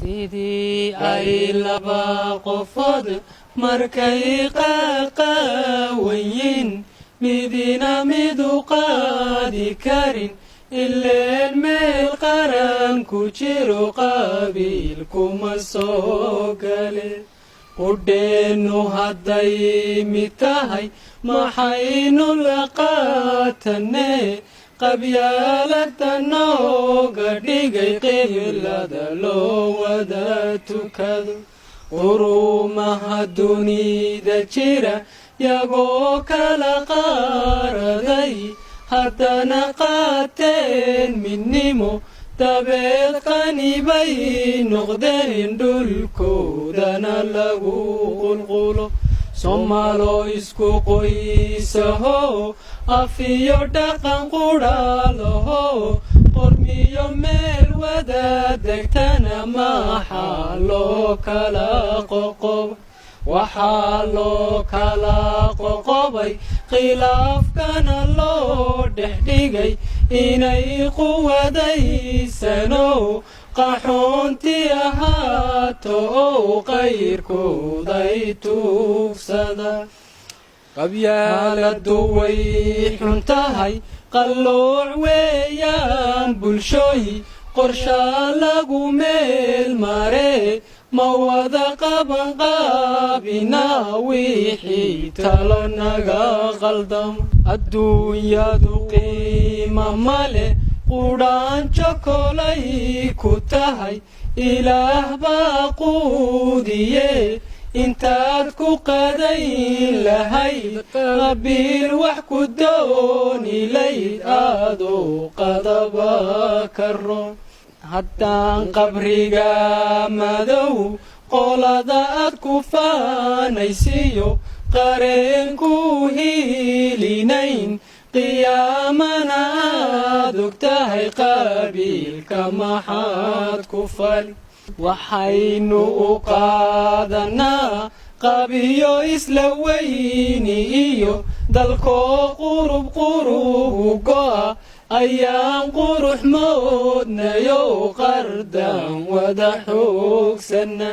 sidii ay laba qofood markay qaqawayin midina midu qaadi karin ileen meel qaran ku jiro qabiilkuma soo gale qudheennu hadday mid tahay maxaynu la qaatanee qabyaalada nooga dhigay qiblada loo wada tukado qurumaha dunida jira yagoo kala qaaraday haddana qaateen midnimo dabeed qani bay noqdeen dhulkoodana lagu qulqulo soomaaloo isku qoysaho afiyo dhaqan qudhaalaho qormiyo meel wada degtana maxaa loo kala qoqob waxaa loo kala qoqobay khilaafkana loo dhex dhigay inay quwadaysano qaxoonti ahaato oo qayrkooday tuugsada qabyaaladu way xun tahay qallooc weeyaan bulshooyi qorshaa lagu meel maree ma wada qaban qaabinaa wixii talo naga qaldam adduunyadu qiima male qudhaanjo kolay ku tahay ilaah baa quudiye intaad ku qadayn lahayd qabiil wax ku doonilayd aadoo qadaba karo haddaan qabriga madow qolada aad ku faanaysiyo qareenku hiilinayn qiyaamana aad og tahay qabiilka maxaad ku fali waxaynu u qaadanaa qabiyo isla weyni iyo dalkoo qurub go'a ayaan qurux moodnayo qardan wada xoogsana